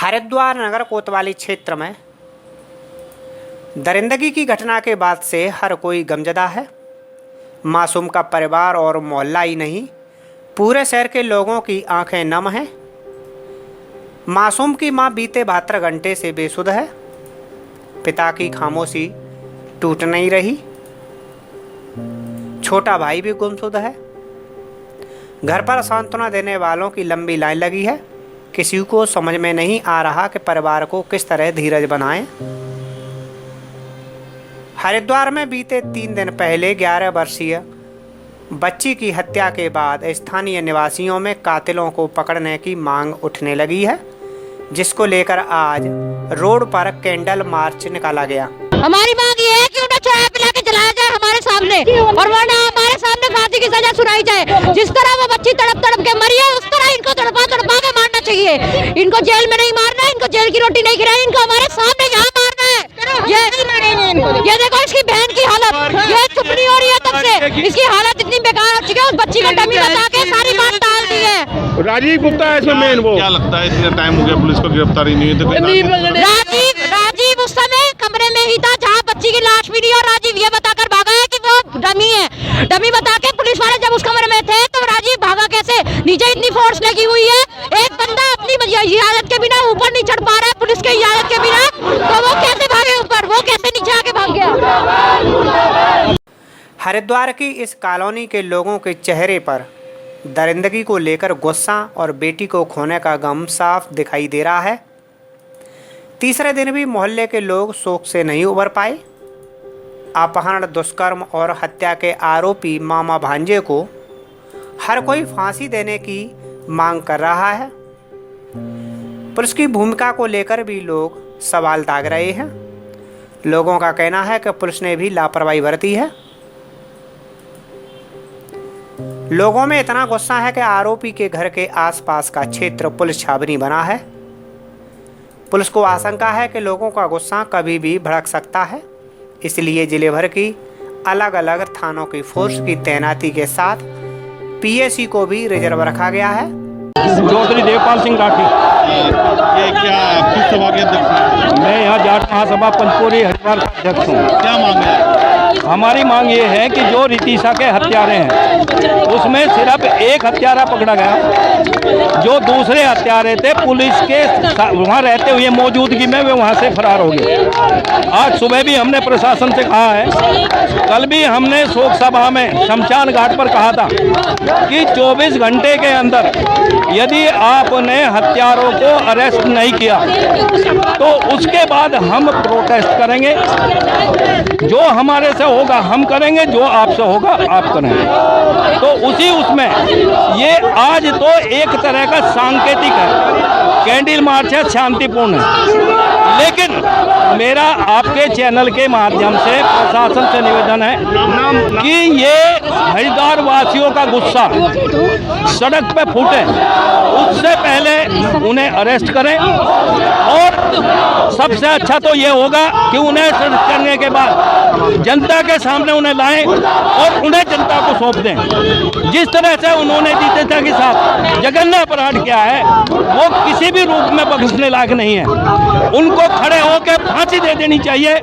हरिद्वार नगर कोतवाली क्षेत्र में दरिंदगी की घटना के बाद से हर कोई गमजदा है। मासूम का परिवार और मोहल्ला ही नहीं, पूरे शहर के लोगों की आंखें नम हैं। मासूम की मां बीते 72 घंटे से बेसुध है। पिता की खामोशी टूट नहीं रही। छोटा भाई भी गुमशुदा है। घर पर सांत्वना देने वालों की लंबी लाइन लगी है। किसी को समझ में नहीं आ रहा कि परिवार को किस तरह धीरज बनाएं। हरिद्वार में बीते 3 दिन पहले 11 वर्षीय बच्ची की हत्या के बाद स्थानीय निवासियों में कातिलों को पकड़ने की मांग उठने लगी है, जिसको लेकर आज रोड पर कैंडल मार्च निकाला गया। हमारी मांग ये है कि उन्हें चुरा पिला के जलाया जाए हमारे सामने, और वरना हमारे सामने फांसी की सजा सुनाई जाए। जिस तरह वो बच्ची तड़प तड़प के मरी है, उस तरह इनको तड़पा तड़पा के मारना चाहिए। इनको जेल में नहीं मारना, इनको जेल की रोटी नहीं खिलानी, इनको हमारे सामने यहाँ मारना है। ये देखो इसकी बहन की हालत, ये चुप नहीं हो रही है तब से। इसकी हालत इतनी बेकार हो चुकी है, उस बच्ची को डमी बता के सारी बात टाल दी है। राजीव गुप्ता है इसमें मेन। वो क्या लगता है इतना टाइम हो गया पुलिस को गिरफ्तारी नहीं है तो राजीव उस समय कमरे में ही था जहाँ बच्ची की लाश मिली, और राजीव ये बताकर भागा है कि वो डमी है। डमी बता के पुलिस वाले जब उस कमरे में थे तो राजीव भागा कैसे? नीचे इतनी फोर्स लगी हुई है, एक बंदा अपनी इजाजत के बिना ऊपर नहीं चढ़ पा रहा है, पुलिस के इजाजत के बिना, तो वो कैसे भागे ऊपर? वो कैसे नीचे आके भाग गया? हरिद्वार की इस कॉलोनी के लोगों के चेहरे पर दरिंदगी को लेकर गुस्सा और बेटी को खोने का गम साफ दिखाई दे रहा है। तीसरे दिन भी मोहल्ले के लोग शोक से नहीं उबर पाए। अपहरण, दुष्कर्म और हत्या के आरोपी मामा भांजे को हर कोई फांसी देने की मांग कर रहा है। पुलिस की भूमिका को लेकर भी लोग सवाल दाग रहे हैं। लोगों का कहना है कि पुलिस ने भी लापरवाही बरती है। लोगों में इतना गुस्सा है कि आरोपी के घर के आसपास का क्षेत्र पुलिस छावनी बना है। पुलिस को आशंका है कि लोगों का गुस्सा कभी भी भड़क सकता है, इसलिए जिले भर की अलग अलग थानों की फोर्स की तैनाती के साथ पीएसी को भी रिजर्व रखा गया है। चौधरी देवपाल सिंह राठी। ये क्या किस सभा के अध्यक्ष? मैं यहाँ जाट महासभा पंचपोरी हरिद्वार का अध्यक्ष हूँ। क्या मांग है? हमारी मांग ये है कि जो रितिशा के हत्यारे हैं उसमें सिर्फ एक हत्यारा पकड़ा गया, जो दूसरे हत्यारे थे पुलिस के वहाँ रहते हुए मौजूदगी में वे वहाँ से फरार हो गए। आज सुबह भी हमने प्रशासन से कहा है, कल भी हमने शोक सभा में शमशान घाट पर कहा था कि 24 घंटे के अंदर यदि आपने हत्यारों को अरेस्ट नहीं किया तो उसके बाद हम प्रोटेस्ट करेंगे। जो हमारे से होगा हम करेंगे, जो आपसे होगा आप करेंगे। तो उसी उसमें ये आज तो एक तरह का सांकेतिक है, कैंडल मार्च है, शांतिपूर्ण है। लेकिन मेरा आपके चैनल के माध्यम से प्रशासन से निवेदन है कि ये हरिद्वार वासियों का गुस्सा सड़क पे फूटे, उससे पहले उन्हें अरेस्ट करें, और सबसे अच्छा तो ये होगा कि उन्हें अरेस्ट करने के बाद जनता के सामने उन्हें लाएं और उन्हें जनता को सौंप दें। जिस तरह से उन्होंने जीतेता के साथ जघन्य अपराध किया है, वो किसी भी रूप में बख्शने लायक नहीं है। उनको खड़े होकर फांसी दे देनी चाहिए।